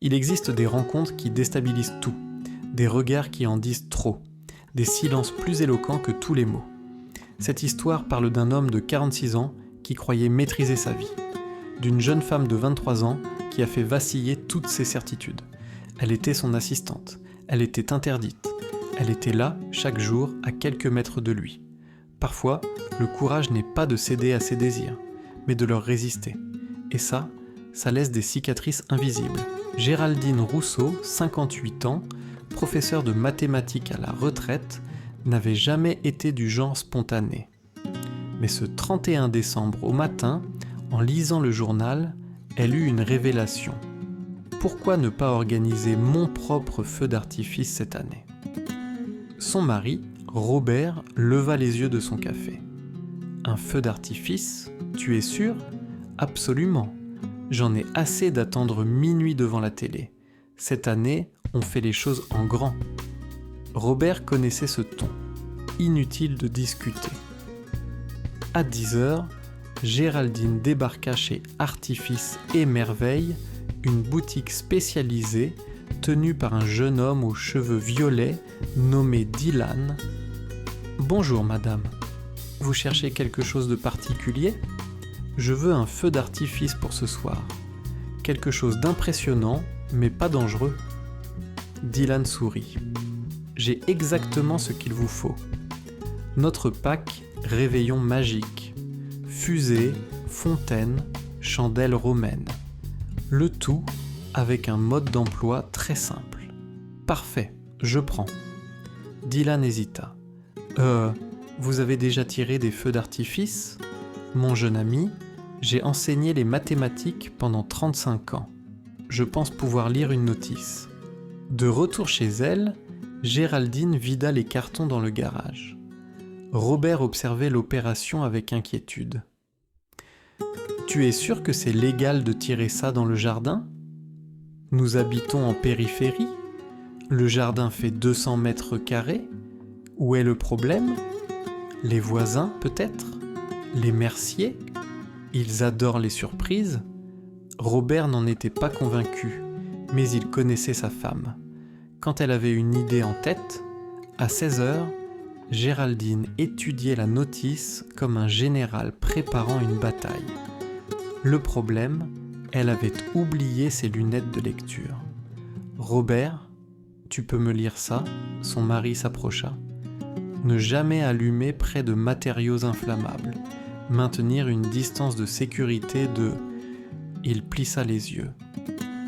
Il existe des rencontres qui déstabilisent tout, des regards qui en disent trop, des silences plus éloquents que tous les mots. Cette histoire parle d'un homme de 46 ans qui croyait maîtriser sa vie, d'une jeune femme de 23 ans qui a fait vaciller toutes ses certitudes. Elle était son assistante, elle était interdite, elle était là chaque jour à quelques mètres de lui. Parfois, le courage n'est pas de céder à ses désirs, mais de leur résister. Et ça laisse des cicatrices invisibles. Géraldine Rousseau, 58 ans, professeure de mathématiques à la retraite, n'avait jamais été du genre spontané. Mais ce 31 décembre au matin, en lisant le journal, elle eut une révélation. Pourquoi ne pas organiser mon propre feu d'artifice cette année ? Son mari, Robert, leva les yeux de son café. Un feu d'artifice ? Tu es sûr ? Absolument. J'en ai assez d'attendre minuit devant la télé. Cette année, on fait les choses en grand. Robert connaissait ce ton. Inutile de discuter. À 10h, Géraldine débarqua chez Artifice et Merveille, une boutique spécialisée tenue par un jeune homme aux cheveux violets nommé Dylan. « Bonjour madame, vous cherchez quelque chose de particulier ? Je veux un feu d'artifice pour ce soir. Quelque chose d'impressionnant, mais pas dangereux. » Dylan sourit. « J'ai exactement ce qu'il vous faut. Notre pack réveillon magique. Fusée, fontaine, chandelle romaine. Le tout avec un mode d'emploi très simple. Parfait, je prends. » Dylan hésita. Vous avez déjà tiré des feux d'artifice ? Mon jeune ami, j'ai enseigné les mathématiques pendant 35 ans. Je pense pouvoir lire une notice. De retour chez elle, Géraldine vida les cartons dans le garage. Robert observait l'opération avec inquiétude. « Tu es sûr que c'est légal de tirer ça dans le jardin ? Nous habitons en périphérie ? Le jardin fait 200 mètres carrés ? Où est le problème ? Les voisins, peut-être ? Les Mercier ? Ils adorent les surprises ? » Robert n'en était pas convaincu, mais il connaissait sa femme. Quand elle avait une idée en tête, à 16h, Géraldine étudiait la notice comme un général préparant une bataille. Le problème, elle avait oublié ses lunettes de lecture. « Robert, tu peux me lire ça ?» Son mari s'approcha. Ne jamais allumer près de matériaux inflammables. Maintenir une distance de sécurité de... Il plissa les yeux.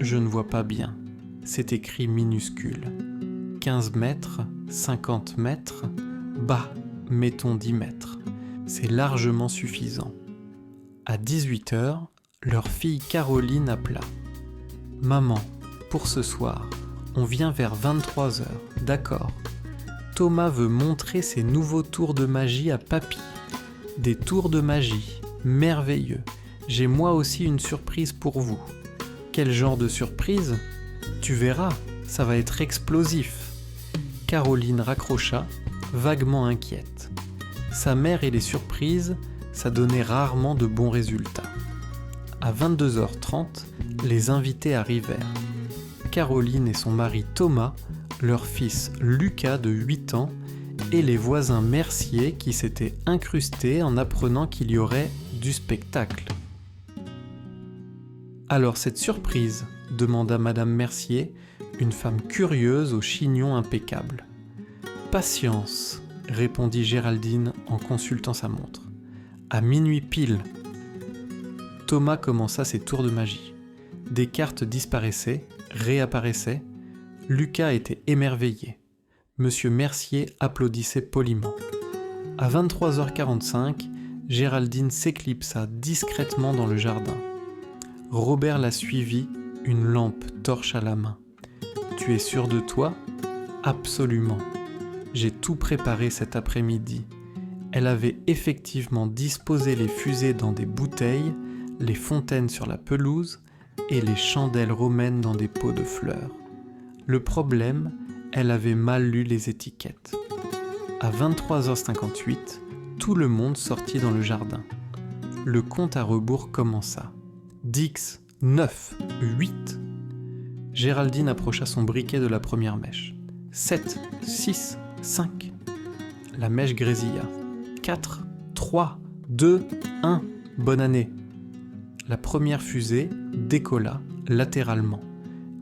Je ne vois pas bien. C'est écrit minuscule. 15 mètres, 50 mètres, bah, mettons 10 mètres. C'est largement suffisant. À 18h, leur fille Caroline appela. « Maman, pour ce soir, on vient vers 23h, d'accord. Thomas veut montrer ses nouveaux tours de magie à papy. Des tours de magie, merveilleux. J'ai moi aussi une surprise pour vous. » Quel genre de surprise ? Tu verras, ça va être explosif. Caroline raccrocha, vaguement inquiète. Sa mère et les surprises, ça donnait rarement de bons résultats. À 22h30, les invités arrivèrent. Caroline et son mari Thomas, leur fils Lucas de 8 ans et les voisins Mercier qui s'étaient incrustés en apprenant qu'il y aurait du spectacle. « Alors cette surprise ?» demanda Madame Mercier, une femme curieuse au chignon impeccable. « Patience !» répondit Géraldine en consultant sa montre. « À minuit pile !» Thomas commença ses tours de magie. Des cartes disparaissaient, réapparaissaient. Lucas était émerveillé. Monsieur Mercier applaudissait poliment. À 23h45, Géraldine s'éclipsa discrètement dans le jardin. Robert la suivit, une lampe torche à la main. « Tu es sûr de toi ? » ?»« Absolument. J'ai tout préparé cet après-midi. » Elle avait effectivement disposé les fusées dans des bouteilles, les fontaines sur la pelouse et les chandelles romaines dans des pots de fleurs. Le problème, elle avait mal lu les étiquettes. À 23h58, tout le monde sortit dans le jardin. Le compte à rebours commença. 10, 9, 8. Géraldine approcha son briquet de la première mèche. 7, 6, 5. La mèche grésilla. 4, 3, 2, 1. Bonne année. La première fusée décolla latéralement.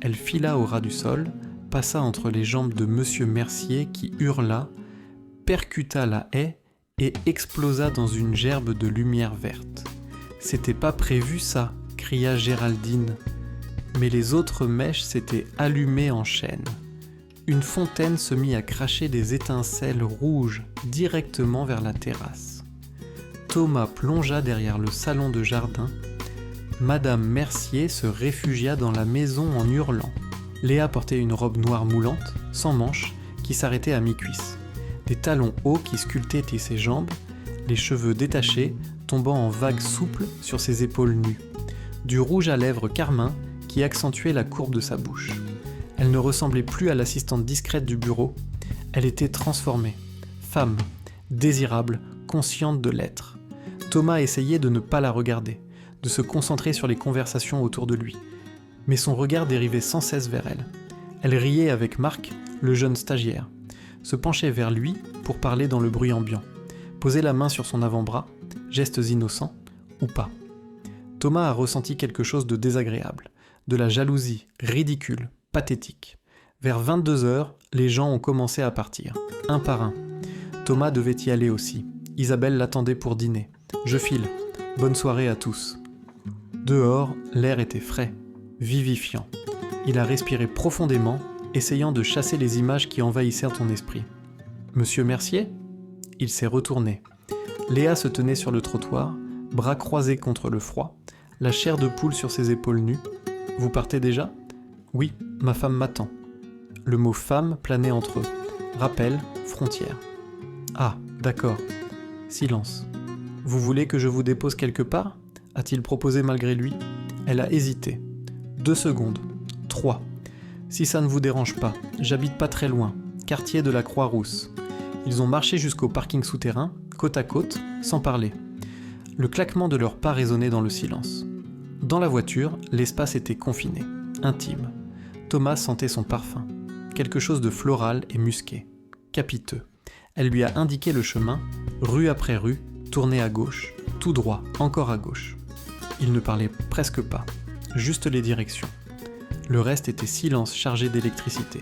Elle fila au ras du sol, passa entre les jambes de Monsieur Mercier qui hurla, percuta la haie et explosa dans une gerbe de lumière verte. « C'était pas prévu ça !» cria Géraldine. Mais les autres mèches s'étaient allumées en chaîne. Une fontaine se mit à cracher des étincelles rouges directement vers la terrasse. Thomas plongea derrière le salon de jardin. Madame Mercier se réfugia dans la maison en hurlant. Léa portait une robe noire moulante, sans manches, qui s'arrêtait à mi-cuisse. Des talons hauts qui sculptaient ses jambes, les cheveux détachés tombant en vagues souples sur ses épaules nues. Du rouge à lèvres carmin qui accentuait la courbe de sa bouche. Elle ne ressemblait plus à l'assistante discrète du bureau. Elle était transformée. Femme, désirable, consciente de l'être. Thomas essayait de ne pas la regarder, de se concentrer sur les conversations autour de lui. Mais son regard dérivait sans cesse vers elle. Elle riait avec Marc, le jeune stagiaire, se penchait vers lui pour parler dans le bruit ambiant, posait la main sur son avant-bras, gestes innocents ou pas. Thomas a ressenti quelque chose de désagréable, de la jalousie, ridicule, pathétique. Vers 22h, les gens ont commencé à partir, un par un. Thomas devait y aller aussi. Isabelle l'attendait pour dîner. Je file. Bonne soirée à tous. Dehors, l'air était frais, vivifiant. Il a respiré profondément, essayant de chasser les images qui envahissèrent son esprit. Monsieur Mercier ? Il s'est retourné. Léa se tenait sur le trottoir, bras croisés contre le froid, la chair de poule sur ses épaules nues. « Vous partez déjà ? » ?»« Oui, ma femme m'attend. » Le mot « femme » planait entre eux. Rappel, frontière. « Ah, d'accord. » Silence. « Vous voulez que je vous dépose quelque part ?» a-t-il proposé malgré lui. Elle a hésité. 2 secondes. 3. « Si ça ne vous dérange pas, j'habite pas très loin, quartier de la Croix-Rousse. » Ils ont marché jusqu'au parking souterrain, côte à côte, sans parler. Le claquement de leurs pas résonnait dans le silence. Dans la voiture, l'espace était confiné, intime. Thomas sentait son parfum, quelque chose de floral et musqué, capiteux. Elle lui a indiqué le chemin, rue après rue, tourné à gauche, tout droit, encore à gauche. Il ne parlait presque pas, juste les directions. Le reste était silence chargé d'électricité.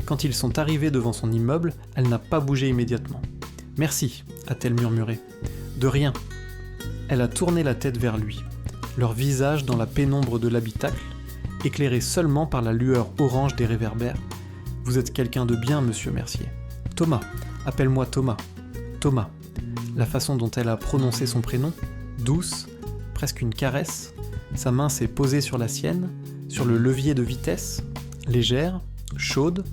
Quand ils sont arrivés devant son immeuble, elle n'a pas bougé immédiatement. « Merci » a-t-elle murmuré. « De rien ». Elle a tourné la tête vers lui, leur visage dans la pénombre de l'habitacle, éclairé seulement par la lueur orange des réverbères. « Vous êtes quelqu'un de bien, monsieur Mercier. »« Thomas, appelle-moi Thomas. »« Thomas. » La façon dont elle a prononcé son prénom, douce, presque une caresse, sa main s'est posée sur la sienne, sur le levier de vitesse, légère, chaude.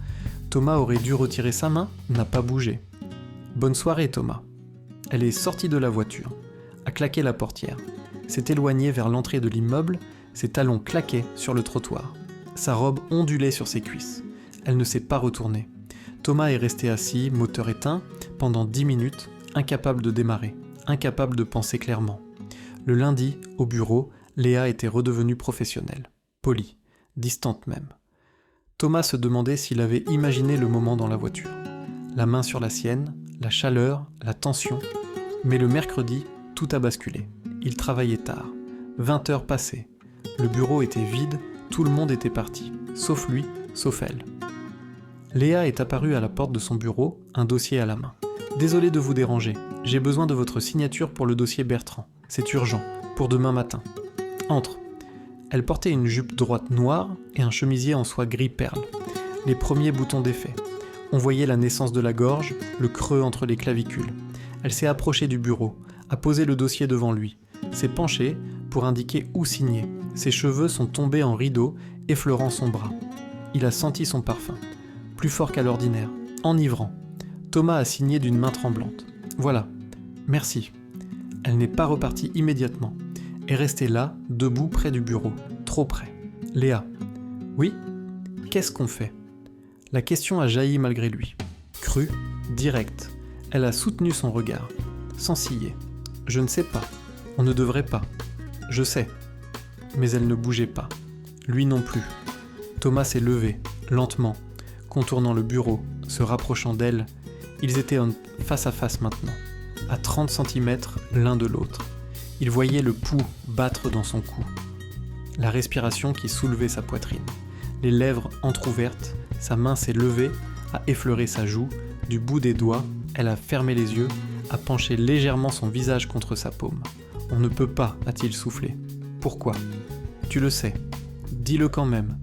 Thomas aurait dû retirer sa main, n'a pas bougé. « Bonne soirée, Thomas. » Elle est sortie de la voiture, a claqué la portière, s'est éloignée vers l'entrée de l'immeuble, ses talons claquaient sur le trottoir. Sa robe ondulait sur ses cuisses. Elle ne s'est pas retournée. Thomas est resté assis, moteur éteint, pendant 10 minutes, incapable de démarrer, incapable de penser clairement. Le lundi, au bureau, Léa était redevenue professionnelle, polie, distante même. Thomas se demandait s'il avait imaginé le moment dans la voiture. La main sur la sienne, la chaleur, la tension. Mais le mercredi, tout a basculé. Il travaillait tard. 20 heures passées. Le bureau était vide, tout le monde était parti. Sauf lui, sauf elle. Léa est apparue à la porte de son bureau, un dossier à la main. « Désolé de vous déranger, j'ai besoin de votre signature pour le dossier Bertrand. C'est urgent, pour demain matin. Entre. » Elle portait une jupe droite noire et un chemisier en soie gris perle. Les premiers boutons défaits. On voyait la naissance de la gorge, le creux entre les clavicules. Elle s'est approchée du bureau, a posé le dossier devant lui, s'est penchée pour indiquer où signer. Ses cheveux sont tombés en rideaux, effleurant son bras. Il a senti son parfum, plus fort qu'à l'ordinaire, enivrant. Thomas a signé d'une main tremblante. Voilà, merci. Elle n'est pas repartie immédiatement, est restée là, debout près du bureau, trop près. Léa. Oui ? Qu'est-ce qu'on fait ? La question a jailli malgré lui. Crue, directe. Elle a soutenu son regard, sans ciller. Je ne sais pas. On ne devrait pas. Je sais. Mais elle ne bougeait pas. Lui non plus. Thomas s'est levé, lentement, contournant le bureau, se rapprochant d'elle. Ils étaient face à face maintenant, à 30 cm l'un de l'autre. Il voyait le pouls battre dans son cou, la respiration qui soulevait sa poitrine. Les lèvres entr'ouvertes, sa main s'est levée, a effleuré sa joue, du bout des doigts, elle a fermé les yeux, a penché légèrement son visage contre sa paume. « On ne peut pas », a-t-il soufflé. « Pourquoi ? Tu le sais. Dis-le quand même.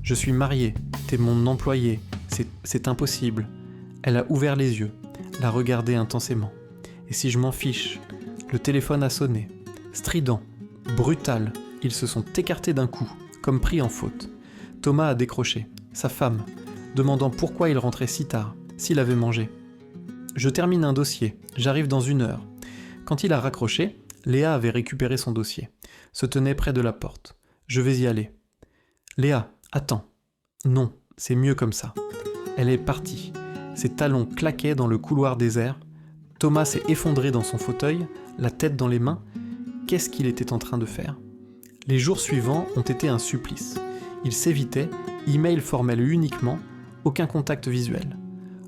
Je suis marié, t'es mon employé, c'est impossible. » Elle a ouvert les yeux, l'a regardé intensément. « Et si je m'en fiche ? Le téléphone a sonné. Strident, brutal, ils se sont écartés d'un coup, comme pris en faute. Thomas a décroché, sa femme, demandant pourquoi il rentrait si tard, s'il avait mangé. « Je termine un dossier, j'arrive dans 1 heure. » Quand il a raccroché, Léa avait récupéré son dossier, se tenait près de la porte. « Je vais y aller. »« Léa, attends. »« Non, c'est mieux comme ça. » Elle est partie. Ses talons claquaient dans le couloir désert. Thomas s'est effondré dans son fauteuil, la tête dans les mains. Qu'est-ce qu'il était en train de faire ? Les jours suivants ont été un supplice. Il s'évitait, email formel uniquement, aucun contact visuel.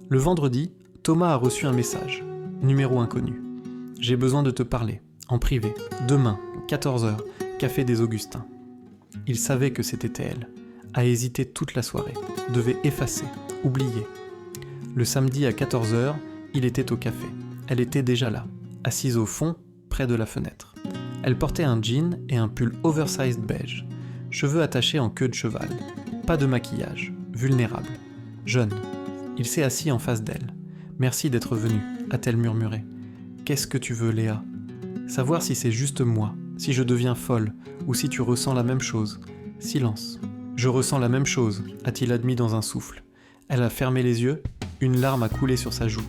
Le vendredi, Thomas a reçu un message. Numéro inconnu. « J'ai besoin de te parler, en privé, demain, 14h, café des Augustins. » Il savait que c'était elle. A hésité toute la soirée. Devait effacer, oublier. Le samedi à 14h, il était au café. Elle était déjà là, assise au fond, près de la fenêtre. Elle portait un jean et un pull oversized beige, cheveux attachés en queue de cheval, pas de maquillage, vulnérable, jeune. Il s'est assis en face d'elle. « Merci d'être venue », a-t-elle murmuré. « Qu'est-ce que tu veux, Léa ? Savoir si c'est juste moi, si je deviens folle, ou si tu ressens la même chose. » Silence. « Je ressens la même chose », a-t-il admis dans un souffle. Elle a fermé les yeux, une larme a coulé sur sa joue.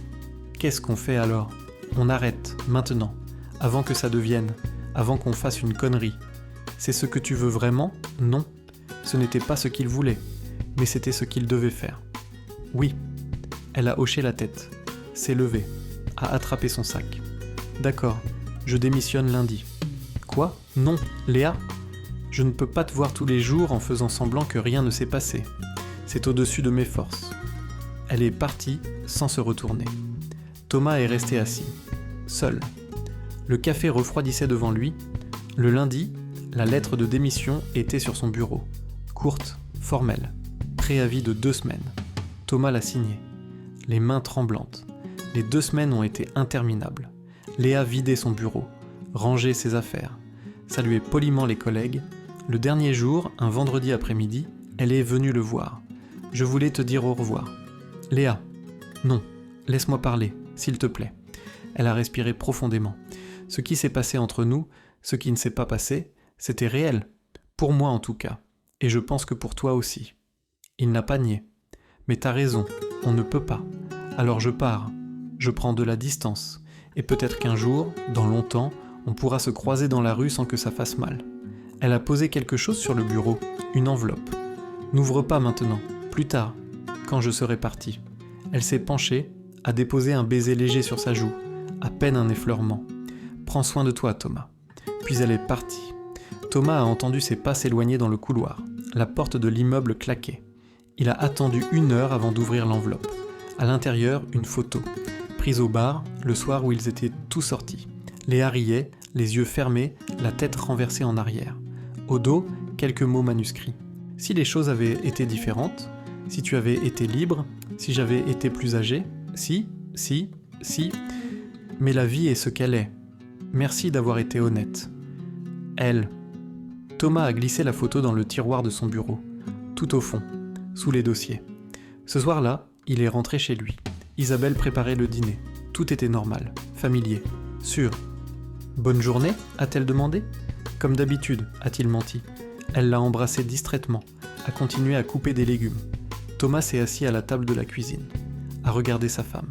Qu'est-ce qu'on fait alors ? On arrête, maintenant, avant que ça devienne, avant qu'on fasse une connerie. C'est ce que tu veux vraiment ? Non. Ce n'était pas ce qu'il voulait, mais c'était ce qu'il devait faire. Oui. Elle a hoché la tête, s'est levée, a attrapé son sac. D'accord, je démissionne lundi. Quoi ? Non, Léa ? Je ne peux pas te voir tous les jours en faisant semblant que rien ne s'est passé. C'est au-dessus de mes forces. Elle est partie sans se retourner. Thomas est resté assis, seul. Le café refroidissait devant lui. Le lundi, la lettre de démission était sur son bureau. Courte, formelle. Préavis de 2 semaines. Thomas l'a signée. Les mains tremblantes. Les 2 semaines ont été interminables. Léa vidait son bureau, rangeait ses affaires, saluait poliment les collègues. Le dernier jour, un vendredi après-midi, elle est venue le voir. « Je voulais te dire au revoir. »« Léa, non, laisse-moi parler, s'il te plaît. » Elle a respiré profondément. Ce qui s'est passé entre nous, ce qui ne s'est pas passé, c'était réel. Pour moi en tout cas. Et je pense que pour toi aussi. Il n'a pas nié. « Mais t'as raison, on ne peut pas. Alors je pars. Je prends de la distance. Et peut-être qu'un jour, dans longtemps, on pourra se croiser dans la rue sans que ça fasse mal. » Elle a posé quelque chose sur le bureau, une enveloppe. « N'ouvre pas maintenant, plus tard, quand je serai partie. » Elle s'est penchée, a déposé un baiser léger sur sa joue, à peine un effleurement. « Prends soin de toi, Thomas. » Puis elle est partie. Thomas a entendu ses pas s'éloigner dans le couloir. La porte de l'immeuble claquait. Il a attendu 1 heure avant d'ouvrir l'enveloppe. À l'intérieur, une photo, prise au bar, le soir où ils étaient tous sortis. Léa riait, les yeux fermés, la tête renversée en arrière. Au dos, quelques mots manuscrits. « Si les choses avaient été différentes, si tu avais été libre, si j'avais été plus âgé, si, mais la vie est ce qu'elle est. Merci d'avoir été honnête. » Elle. Thomas a glissé la photo dans le tiroir de son bureau, tout au fond, sous les dossiers. Ce soir-là, il est rentré chez lui. Isabelle préparait le dîner. Tout était normal, familier, sûr. « Bonne journée ?» a-t-elle demandé. « Comme d'habitude » a-t-il menti. Elle l'a embrassé distraitement, a continué à couper des légumes. Thomas s'est assis à la table de la cuisine, a regardé sa femme.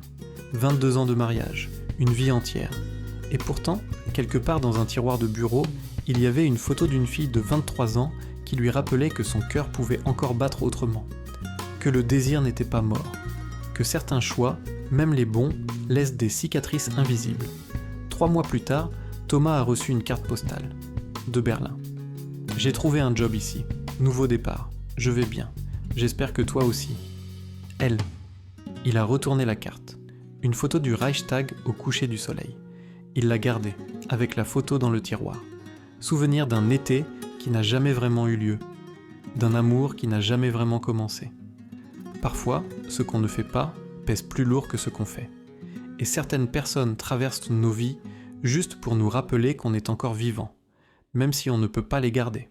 22 ans de mariage, une vie entière. Et pourtant, quelque part dans un tiroir de bureau, il y avait une photo d'une fille de 23 ans qui lui rappelait que son cœur pouvait encore battre autrement, que le désir n'était pas mort, que certains choix, même les bons, laissent des cicatrices invisibles. 3 mois plus tard, Thomas a reçu une carte postale, de Berlin. « J'ai trouvé un job ici, nouveau départ, je vais bien. J'espère que toi aussi. Elle. Il a retourné la carte. Une photo du Reichstag au coucher du soleil. Il l'a gardée, avec la photo dans le tiroir. Souvenir d'un été qui n'a jamais vraiment eu lieu. D'un amour qui n'a jamais vraiment commencé. Parfois, ce qu'on ne fait pas pèse plus lourd que ce qu'on fait. Et certaines personnes traversent nos vies juste pour nous rappeler qu'on est encore vivant, même si on ne peut pas les garder.